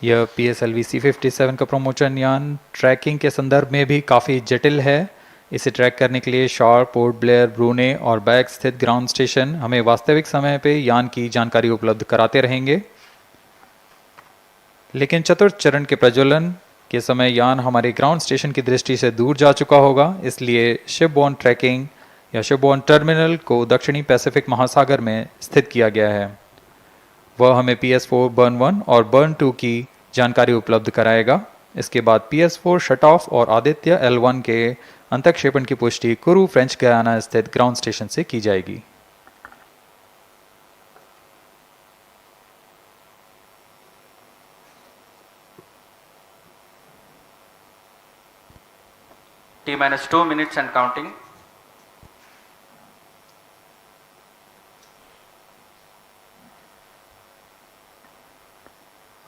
यह PSLV-C57 का promotion यान ट्रैकिंग के संदर्भ में भी काफ़ी जटिल है। इसे ट्रैक करने के लिए शार, पोर्ट ब्लेयर, ब्रूने और बैग स्थित ग्राउंड स्टेशन हमें वास्तविक समय पे यान की जानकारी उपलब्ध कराते रहेंगे। लेकिन चतुर्थ चरण के प्रज्वलन के समय यान हमारे ग्राउंड स्टेशन की दृष्टि से दूर जा चुका होगा, इसलिए शिपबोर्न ट्रैकिंग या शिपबोर्न टर्मिनल को दक्षिणी पैसिफिक महासागर में स्थित किया गया है। वह हमें PS4 बर्न 1 और बर्न 2 की जानकारी उपलब्ध कराएगा। इसके बाद PS4 शट ऑफ और आदित्य-L1 के अंतक्षेपण की पुष्टि कुरु फ्रेंच गयाना स्थित ग्राउंड स्टेशन से की जाएगी। T-2 minutes and counting.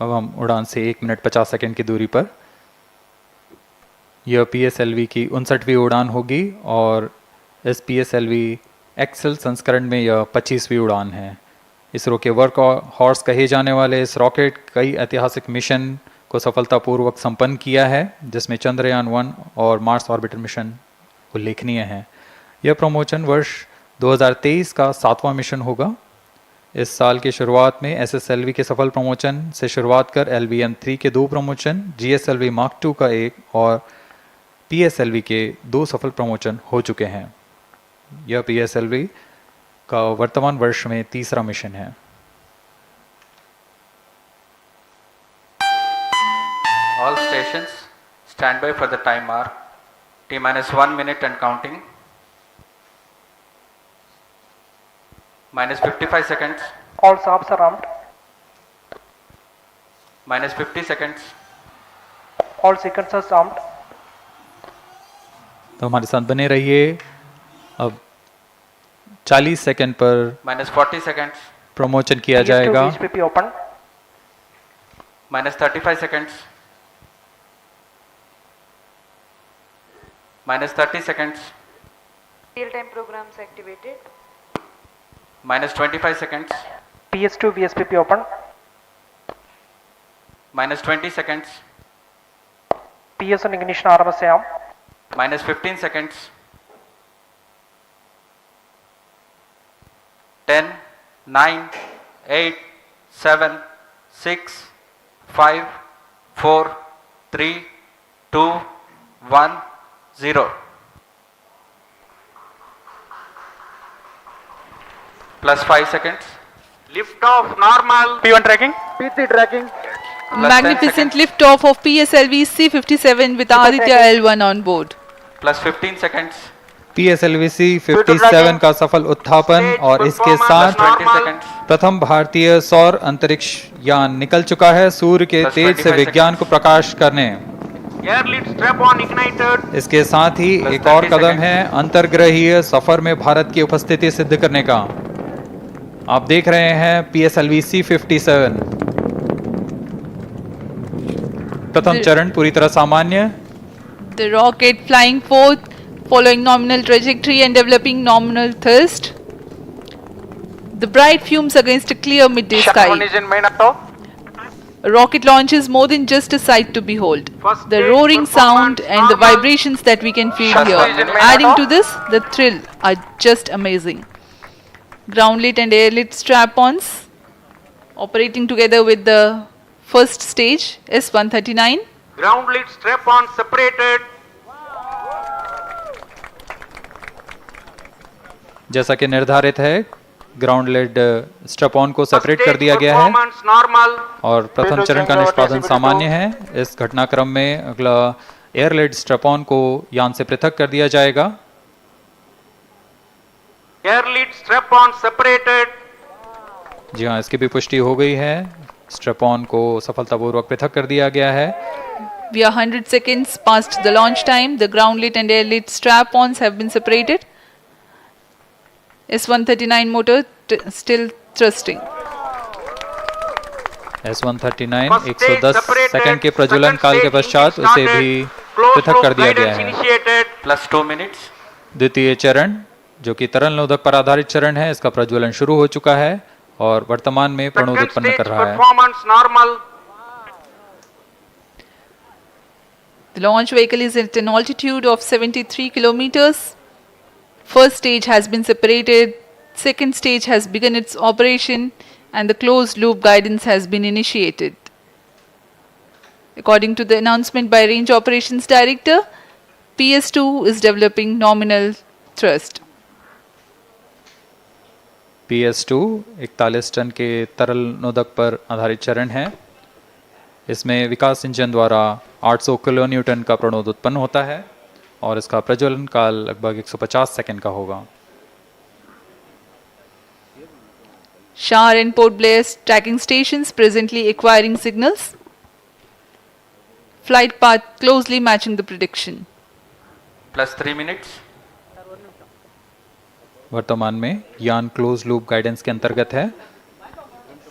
अब हम उड़ान से 1 मिनट 50 सेकंड की दूरी पर। यह PSLV की 59वीं उड़ान होगी और इस PSLV एक्सेल संस्करण में यह 25वीं उड़ान है। इसरो के वर्क हॉर्स कहे जाने वाले इस रॉकेट कई ऐतिहासिक मिशन को सफलतापूर्वक संपन्न किया है, जिसमें चंद्रयान 1 और मार्स ऑर्बिटर मिशन उल्लेखनीय हैं। यह प्रमोशन वर्ष 2023 का 7वां मिशन होगा। इस साल की शुरुआत में SSLV के सफल प्रमोशन से शुरुआत कर LVM-3 के 2 प्रमोशन, GSLV Mark II का 1 और PSLV के 2 सफल प्रमोशन हो चुके हैं। यह PSLV का वर्तमान वर्ष में 3रा मिशन है। All stations stand by for the time mark. T-1 minute and counting. -55 seconds. All stops are armed. -50 seconds. All sequencers armed. तो हमारे साथ बने रहिए। अब 40 सेकंड पर -40 seconds. प्रमोशन किया जाएगा। VSPP open. -35 seconds. -30 seconds. Real-time programs activated. -25 seconds. PS2 VSPP open. -20 seconds. PS1 ignition RMS arm. -15 seconds. 10, 9, 8, 7, 6, 5, 4, 3, 2, 1, 0. +5 seconds. Lift off normal. P1 tracking. P3 tracking. Magnificent lift-off of PSLV-C57 with Aditya-L1 on board. +15 seconds. PSLV-C57 का सफल उत्थापन और इसके साथ 20 seconds. प्रथम भारतीय सौर अंतरिक्ष यान निकल चुका है सूर्य के तेज से विज्ञान को प्रकाश करने। Air lead strap on ignited. इसके साथ ही एक और कदम है अंतर्ग्रहीय सफर में भारत की उपस्थिति सिद्ध करने का। आप देख रहे हैं PSLV-C57 प्रथम चरण पूरी तरह सामान्य। The rocket flying forth, following nominal trajectory and developing nominal thrust. The bright fumes against a clear midday sky. A rocket launch is more than just a sight to behold. The roaring sound and the vibrations that we can feel here, adding to this, the thrill are just amazing. Ground lit and air lit strap-ons operating together with the first stage S139. Ground lead strap on separated. जैसा कि निर्धारित है, ground lead strap on को separate कर दिया गया है और प्रथम चरण का निष्पादन सामान्य है। इस घटनाक्रम में अगला एयर लेड स्ट्रैप ऑन को यान से पृथक कर दिया जाएगा। Air lead strap on separated. जी हाँ, इसकी भी पुष्टि हो गई है। स्ट्रैप ऑन को सफलतापूर्वक पृथक कर दिया गया है। We are 100 seconds past the launch time. The ground lit and air lit strap-ons have been separated. S139 motor still thrusting. S139 110 second के प्रज्वलन काल के पश्चात उसे भी पृथक कर दिया गया है। +2 minutes. द्वितीय चरण जो कि तरल नोदक पर आधारित चरण है, इसका प्रज्वलन शुरू हो चुका है और वर्तमान में प्रणोद उत्पन्न कर रहा है। The launch vehicle is at an altitude of 73 kilometers. First stage has been separated, second stage has begun its operation, and the closed loop guidance has been initiated. According to the announcement by Range Operations Director, PS2 is developing nominal thrust. PS2 41 ton के तरल नोदक पर आधारित चरण है। इसमें विकास engine द्वारा 800 kilo Newton का प्रणोद उत्पन्न होता है और इसका प्रज्वलन काल लगभग 150 सेकंड का होगा। SHAR and Port Blair tracking stations presently acquiring signals. Flight path closely matching the prediction. Plus 3 minutes. वर्तमान में यान क्लोज लूप गाइडेंस के अंतर्गत है।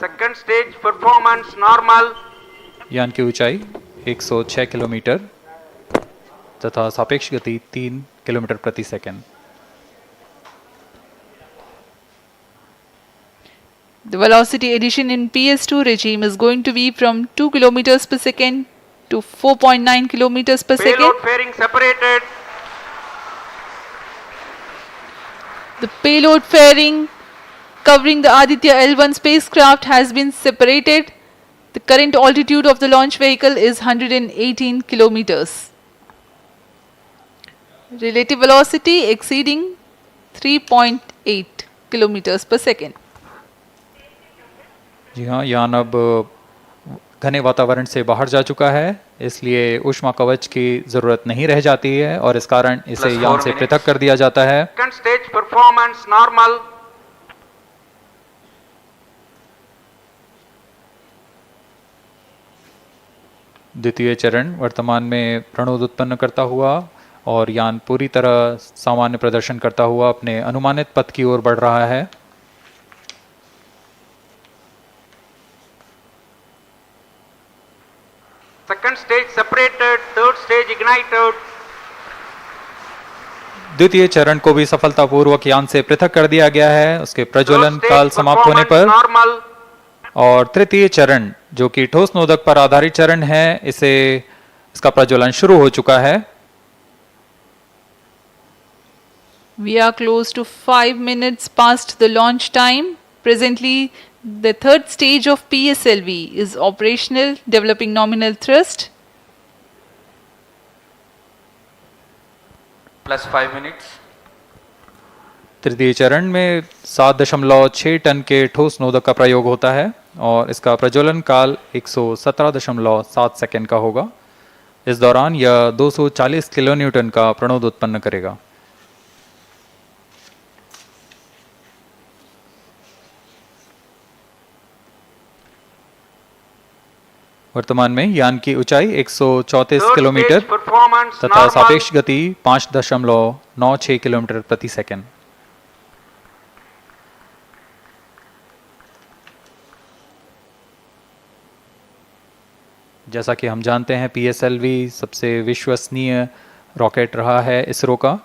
Second stage performance normal. यान की ऊंचाई 106 किलोमीटर तथा सापेक्ष गति 3 किलोमीटर प्रति second. The velocity addition in PS2 regime is going to be from 2 kilometers per second to 4.9 kilometers per second. Payload fairing separated. The payload fairing covering the Aditya-L1 spacecraft has been separated. The current altitude of the launch vehicle is 118 kilometers. Relative velocity exceeding 3.8 kilometers per second. जी हाँ, यान अब घने वातावरण से बाहर जा चुका है, इसलिए ऊष्मा कवच की जरूरत नहीं रह जाती है और इस कारण इसे Plus यान 4 से minutes. पृथक कर दिया जाता है। Second stage performance normal. द्वितीय चरण वर्तमान में प्रणोद उत्पन्न करता हुआ और यान पूरी तरह सामान्य प्रदर्शन करता हुआ अपने अनुमानित पथ की ओर बढ़ रहा है। Second stage separated. Third stage ignited. द्वितीय चरण को भी सफलतापूर्वक यान से पृथक कर दिया गया है उसके प्रज्वलन Third काल stage समाप्त होने performance पर। normal. और तृतीय चरण जो कि ठोस नोदक पर आधारित चरण है, इसका प्रज्वलन शुरू हो चुका है। We are close to 5 minutes past the launch time. Presently, the third stage of PSLV is operational, developing nominal thrust. Plus 5 minutes. तृतीय चरण में 7.6 टन के ठोस नोदक का प्रयोग होता है और इसका प्रज्वलन काल 117.7 सेकंड का होगा। इस दौरान यह 240 किलो न्यूटन का प्रणोद उत्पन्न करेगा। वर्तमान में यान की ऊंचाई 134 Third किलोमीटर stage performance तथा normal. सापेक्ष गति 5.96 किलोमीटर प्रति सेकंड। जैसा कि हम जानते हैं PSLV सबसे विश्वसनीय रॉकेट रहा है इसरो का,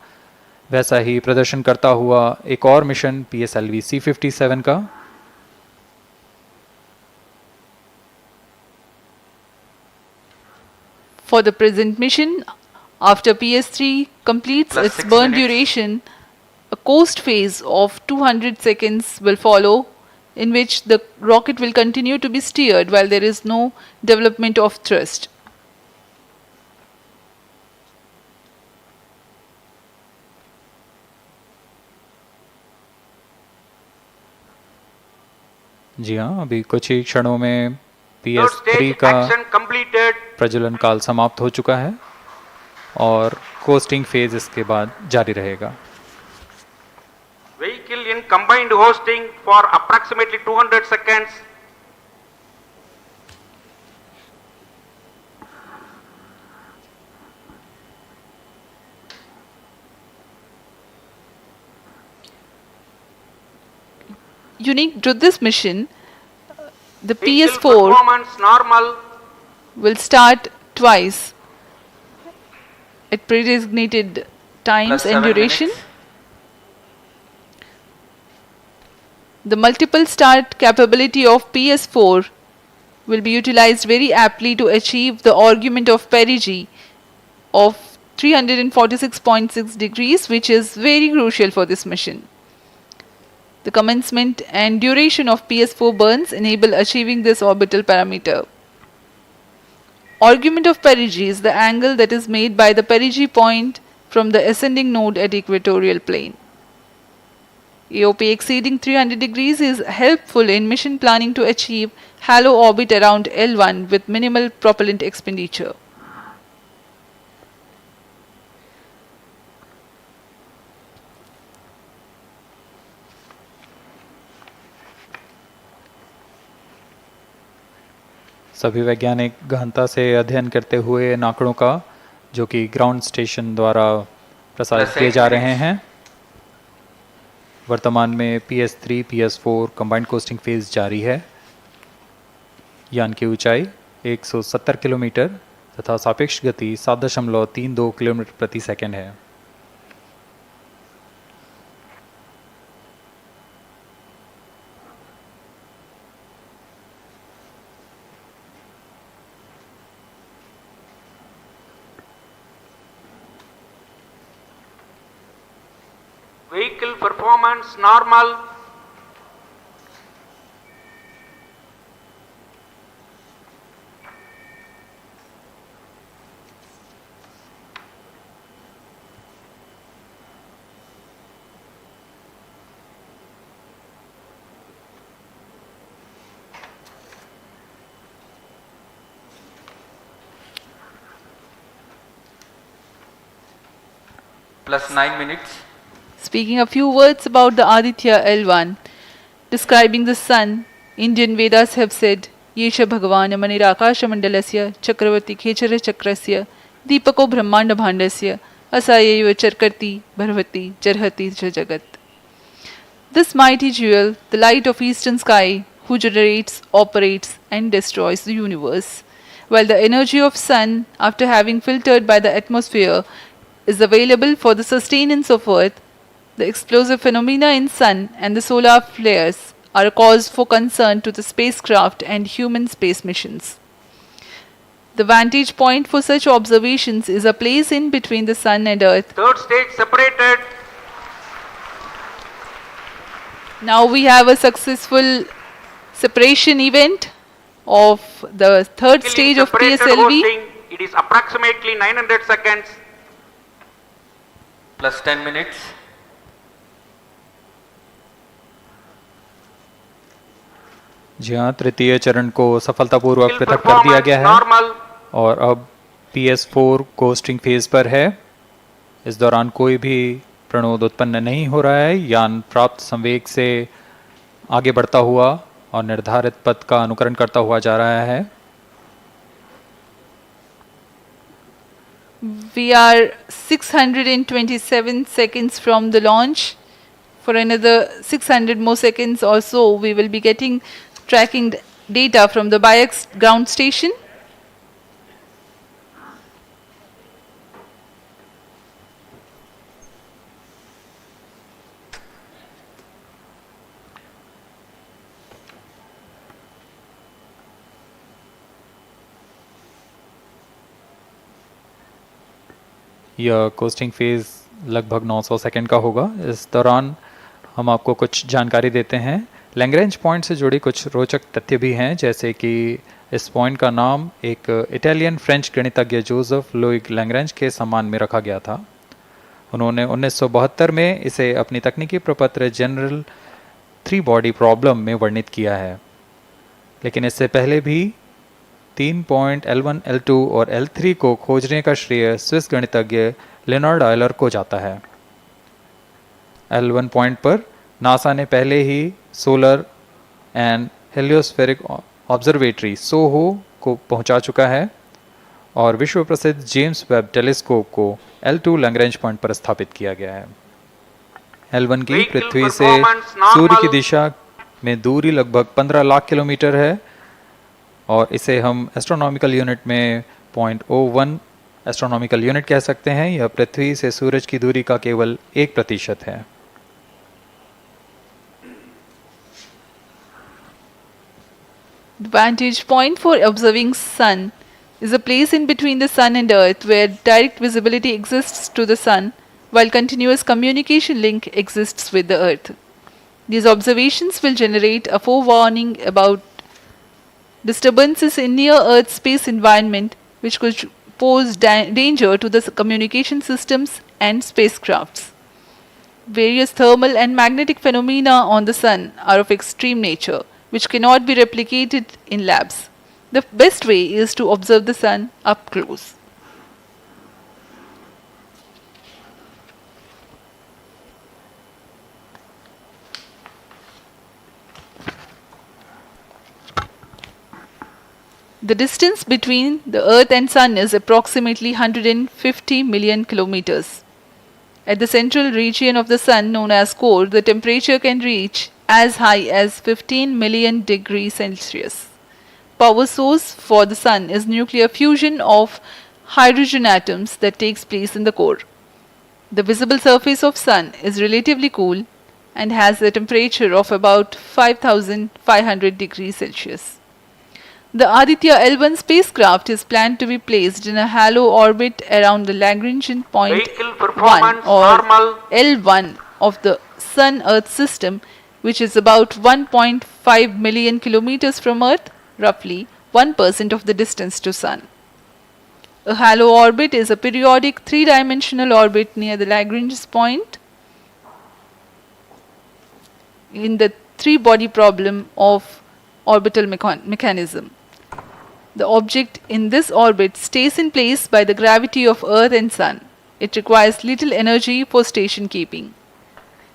वैसा ही प्रदर्शन करता हुआ एक और मिशन PSLV-C57 का। For the present mission, after PS3 completes Plus its 6 burn minutes. duration, a coast phase of 200 seconds will follow, in which the rocket will continue to be steered while there is no development of thrust. जी हाँ, अभी कुछ ही क्षणों में Third PS3 stage का action completed. प्रज्वलन काल समाप्त हो चुका है और कोस्टिंग फेज इसके बाद जारी रहेगा। Vehicle in combined hosting for approximately 200 seconds. Unique to this mission, the Vehicle PS4 performance normal. will start twice at pre-designated times Plus and 7 duration. minutes. The multiple start capability of PS4 will be utilized very aptly to achieve the argument of perigee of 346.6 degrees, which is very crucial for this mission. The commencement and duration of PS4 burns enable achieving this orbital parameter. Argument of perigee is the angle that is made by the perigee point from the ascending node at equatorial plane. AOP exceeding 300 degrees is helpful in mission planning to achieve halo orbit around L1 with minimal propellant expenditure. सभी वैज्ञानिक गहनता से अध्ययन करते हुए इन आंकड़ों का जो कि ग्राउंड स्टेशन द्वारा प्रसारित किए जा रहे हैं। वर्तमान में PS3 PS4 combined costing phase जारी है। यान की ऊंचाई 170 किलोमीटर तथा सापेक्ष गति 7.32 किलोमीटर प्रति सेकंड है। Vehicle performance normal. Plus 9 minutes. Speaking a few words about the Aditya-L1, describing the sun, Indian Vedas have said, Yesha Bhagavan Manirakasha Mandalasya Chakravati Khechara Chakrasya Deepako Brahmanda Bhandasya Asayeva Charkarti Bharvati Charhati Jagat. This mighty jewel, the light of eastern sky, who generates, operates and destroys the universe, while the energy of sun, after having filtered by the atmosphere, is available for the sustenance of earth. The explosive phenomena in sun and the solar flares are a cause for concern to the spacecraft and human space missions. The vantage point for such observations is a place in between the sun and earth. Third stage separated. Now we have a successful separation event of the third stage of Separated PSLV. hosting. It is approximately 900 seconds. Plus 10 minutes. जी हाँ, तृतीय चरण को सफलतापूर्वक Vehicle पृथक कर दिया performance गया है normal. और अब PS4 कोस्टिंग फेज पर है। इस दौरान कोई भी प्रणोद उत्पन्न नहीं हो रहा है। यान प्राप्त संवेग से आगे बढ़ता हुआ और निर्धारित पथ का अनुकरण करता हुआ जा रहा है। We are 627 seconds from the launch. For another 600 more seconds or so, we will be getting tracking data from the BIAX ground station. यह कोस्टिंग फेज लगभग 900 सेकंड का होगा। इस दौरान हम आपको कुछ जानकारी देते हैं। लैग्रेंज पॉइंट से जुड़ी कुछ रोचक तथ्य भी हैं, जैसे कि इस पॉइंट का नाम एक इटालियन फ्रेंच गणितज्ञ जोसेफ लुइग लैग्रेंज के सम्मान में रखा गया था। उन्होंने 1972 में इसे अपनी तकनीकी प्रपत्र जनरल 3 बॉडी प्रॉब्लम में वर्णित किया है, लेकिन इससे पहले भी 3 पॉइंट L1, L2 और L3 को खोजने का श्रेय स्विस गणितज्ञ लेनार्ड आयलर को जाता है। L1 पॉइंट पर नासा ने पहले ही सोलर एंड हेलियोस्फेरिक ऑब्जर्वेटरी सोहो को पहुंचा चुका है और विश्व प्रसिद्ध जेम्स वेब टेलीस्कोप को L2 लैग्रेंज पॉइंट पर स्थापित किया गया है। L1 की पृथ्वी से सूर्य की दिशा में दूरी लगभग 15 लाख किलोमीटर है और इसे हम एस्ट्रोनॉमिकल यूनिट में 0.01 एस्ट्रोनॉमिकल यूनिट कह सकते हैं। यह पृथ्वी से सूरज की दूरी का केवल 1% है। The vantage point for observing sun is a place in between the Sun and Earth where direct visibility exists to the Sun while continuous communication link exists with the Earth. These observations will generate a forewarning about disturbances in near-Earth space environment which could pose danger to the communication systems and spacecrafts. Various thermal and magnetic phenomena on the Sun are of extreme nature, which cannot be replicated in labs. The best way is to observe the Sun up close. The distance between the Earth and Sun is approximately 150 million kilometers. At the central region of the Sun, known as core, the temperature can reach as high as 15 million degrees Celsius. Power source for the Sun is nuclear fusion of hydrogen atoms that takes place in the core. The visible surface of Sun is relatively cool and has a temperature of about 5500 degrees Celsius. The Aditya-L1 spacecraft is planned to be placed in a halo orbit around the Lagrangian point Vehicle 1 performance or normal. L1 of the Sun-Earth system, which is about 1.5 million kilometers from Earth, roughly 1% of the distance to Sun. A halo orbit is a periodic three-dimensional orbit near the Lagrangian point in the three-body problem of orbital mechanism. The object in this orbit stays in place by the gravity of Earth and Sun. It requires little energy for station keeping.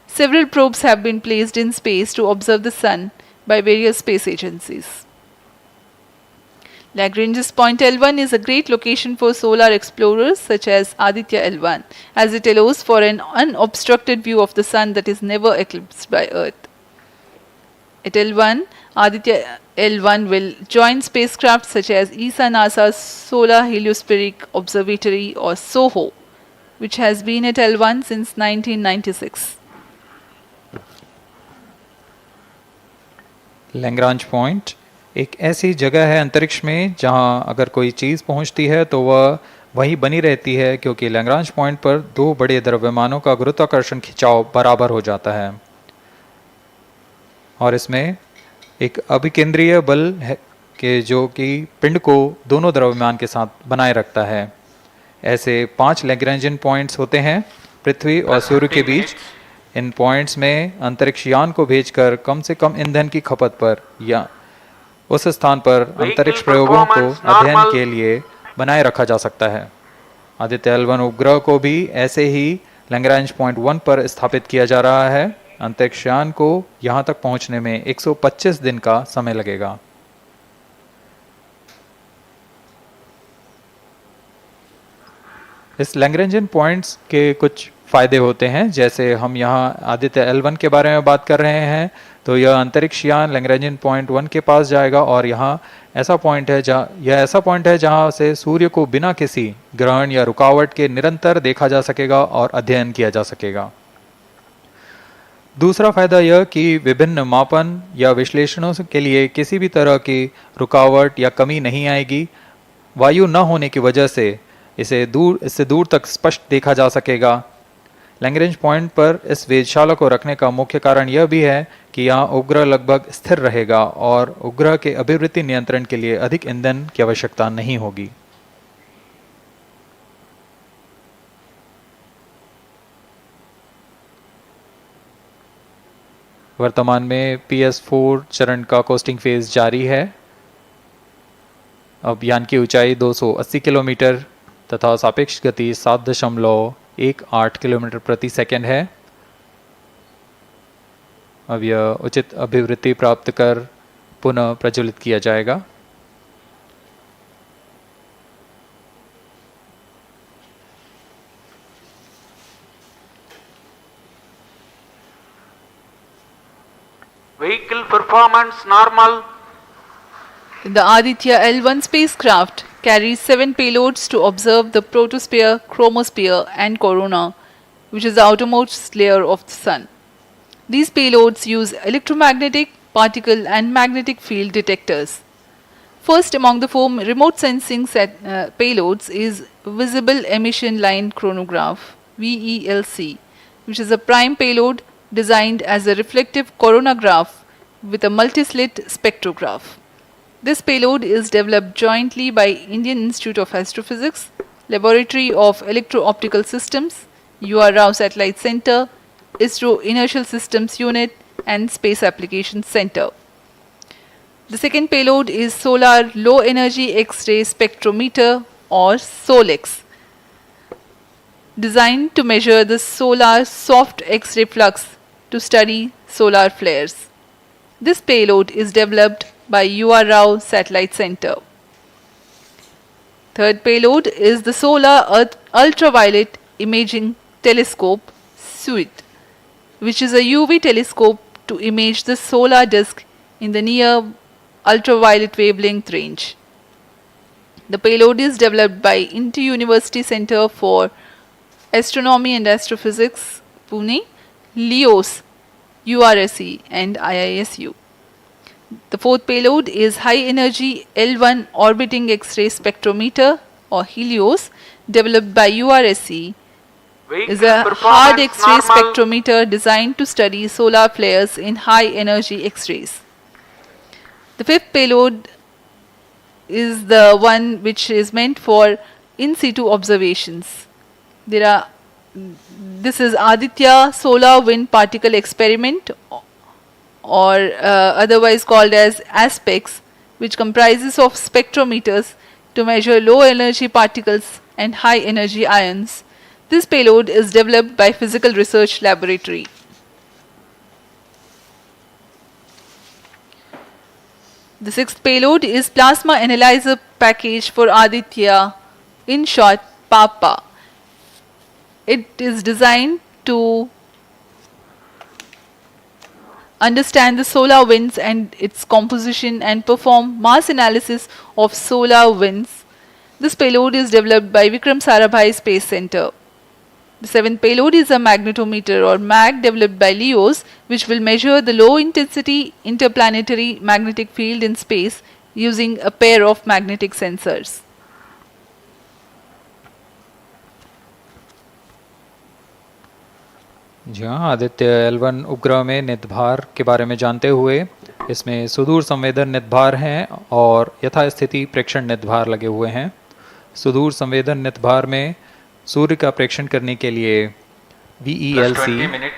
Several probes have been placed in space to observe the Sun by various space agencies. Lagrange's point L1 is a great location for solar explorers such as Aditya-L1, as it allows for an unobstructed view of the Sun that is never eclipsed by Earth. At L1, Aditya-L1 will join spacecraft such as ESA-NASA's Solar Heliospheric Observatory or SOHO, which has been at L1 since 1996. Lagrange point एक ऐसी जगह है अंतरिक्ष में जहां अगर कोई चीज़ पहुंचती है तो वह वहीं बनी रहती है, क्योंकि लैग्रांज पॉइंट पर दो बड़े द्रव्यमानों का गुरुत्वाकर्षण खिंचाव बराबर हो जाता है और इसमें एक अभिकेंद्रीय बल है कि जो कि पिंड को दोनों द्रव्यमान के साथ बनाए रखता है। ऐसे 5 लैग्रेंजियन पॉइंट्स होते हैं पृथ्वी और सूर्य के बीच। इन पॉइंट्स में अंतरिक्ष यान को भेजकर कम से कम ईंधन की खपत पर या उस स्थान पर अंतरिक्ष प्रयोगों को अध्ययन के लिए बनाए रखा जा सकता है। आदित्य-L1 उपग्रह को भी ऐसे ही लैग्रांज पॉइंट 1 पर स्थापित किया जा रहा है। अंतरिक्ष यान को यहां तक पहुंचने में 125 दिन का समय लगेगा। इस लैग्रेंजियन पॉइंट्स के कुछ फ़ायदे होते हैं, जैसे हम यहाँ आदित्य-L1 के बारे में बात कर रहे हैं तो यह अंतरिक्ष यान लैग्रेंजियन पॉइंट 1 के पास जाएगा और यहाँ ऐसा पॉइंट है जहाँ से सूर्य को बिना किसी ग्रहण या रुकावट के निरंतर देखा जा सकेगा और अध्ययन किया जा सकेगा। दूसरा फायदा यह कि विभिन्न मापन या विश्लेषणों के लिए किसी भी तरह की रुकावट या कमी नहीं आएगी। वायु न होने की वजह से इससे दूर तक स्पष्ट देखा जा सकेगा। लैग्रेंज पॉइंट पर इस वेधशाला को रखने का मुख्य कारण यह भी है कि यहाँ उपग्रह लगभग स्थिर रहेगा और उपग्रह के अभिवृत्ति नियंत्रण के लिए अधिक ईंधन की आवश्यकता नहीं होगी। वर्तमान में PS4 चरण का कोस्टिंग फेज जारी है। अब यान की ऊंचाई 280 किलोमीटर तथा सापेक्ष गति 7.18 किलोमीटर प्रति सेकंड है। अब यह उचित अभिवृत्ति प्राप्त कर पुनः प्रज्वलित किया जाएगा। Vehicle performance normal. The Aditya-L1 spacecraft carries 7 payloads to observe the protosphere, chromosphere and corona, which is the outermost layer of the Sun. These payloads use electromagnetic, particle and magnetic field detectors. First among the 4 remote sensing payloads is Visible Emission Line Chronograph (VELC), which is a prime payload designed as a reflective coronagraph with a multislit spectrograph. This payload is developed jointly by Indian Institute of Astrophysics, Laboratory of Electro-Optical Systems, UR Rao Satellite Center, ISRO Inertial Systems Unit, and Space Applications Center. The second payload is Solar Low Energy X-ray Spectrometer, or SOLEX, designed to measure the solar soft X-ray flux to study solar flares. This payload is developed by UR Rao Satellite Center. Third payload is the Solar Ultraviolet Imaging Telescope Suite, which is a UV telescope to image the solar disk in the near ultraviolet wavelength range. The payload is developed by Inter-University Center for Astronomy and Astrophysics, Pune, LEOS, URSE, and IISU. The fourth payload is High Energy L1 Orbiting X-ray Spectrometer, or HELIOS, developed by URSE. Is a hard X-ray spectrometer designed to study solar flares in high energy X-rays. The fifth payload is the one which is meant for in situ observations. This is Aditya Solar Wind Particle Experiment, or otherwise called as ASPEX, which comprises of spectrometers to measure low energy particles and high energy ions. This payload is developed by Physical Research Laboratory. The sixth payload is Plasma Analyzer Package for Aditya, in short PAPA. It is designed to understand the solar winds and its composition and perform mass analysis of solar winds. This payload is developed by Vikram Sarabhai Space Center. The seventh payload is a magnetometer, or MAG, developed by LEOS, which will measure the low intensity interplanetary magnetic field in space using a pair of magnetic sensors. जी हाँ, Aditya L1 उपग्रह में नितभार के बारे में जानते हुए इसमें सुदूर संवेदन नितभार हैं और यथास्थिति प्रेक्षण नितभार लगे हुए हैं। सुदूर संवेदन नितभार में सूर्य का प्रेक्षण करने के लिए VELC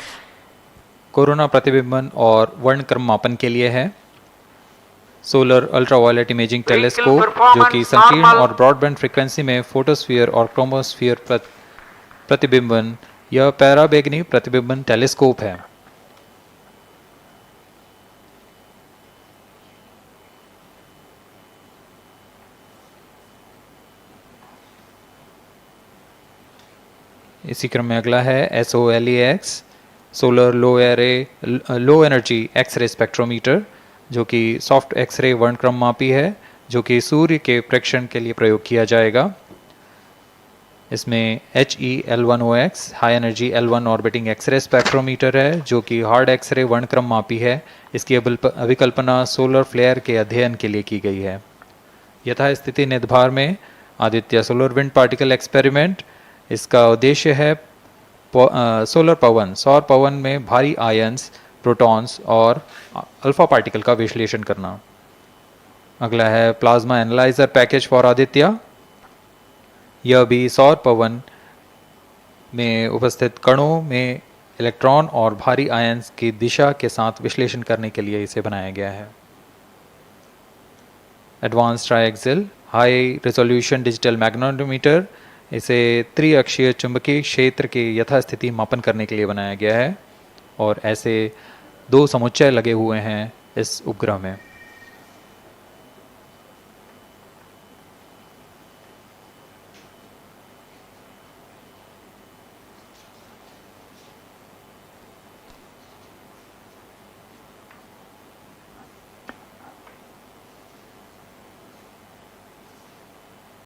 कोरोना प्रतिबिंबन और वर्णक्रम मापन के लिए है। सोलर अल्ट्रावायलेट इमेजिंग टेलीस्कोप, जो कि संकीर्ण और ब्रॉडबैंड फ्रीक्वेंसी में फोटोस्फीयर और क्रोमोस्फीयर प्रतिबिंबन, यह पैराबैंगनी प्रतिबिंबन टेलीस्कोप है। इसी क्रम में अगला है SOLEX, solar low energy X-ray spectrometer, जो कि सॉफ्ट एक्सरे वर्णक्रम मापी है, जो कि सूर्य के प्रेक्षण के लिए प्रयोग किया जाएगा। इसमें HE-L1OX high energy L1 orbiting X-ray spectrometer है, जो कि हार्ड एक्सरे वर्णक्रम मापी है। इसकी अभिकल्पना सोलर फ्लेयर के अध्ययन के लिए की गई है। यथास्थिति नितभार में Aditya solar wind particle experiment, इसका उद्देश्य है सोलर पवन, सौर पवन में भारी आयंस, प्रोटॉन्स और अल्फा पार्टिकल का विश्लेषण करना। अगला है plasma analyser package for Aditya. यह भी सौर पवन में उपस्थित कणों में इलेक्ट्रॉन और भारी आयंस की दिशा के साथ विश्लेषण करने के लिए इसे बनाया गया है। Advance triaxial high resolution digital magnetometer, इसे त्रिअक्षीय चुंबकीय क्षेत्र के यथास्थिति मापन करने के लिए बनाया गया है और ऐसे 2 समुच्चय लगे हुए हैं इस उपग्रह में।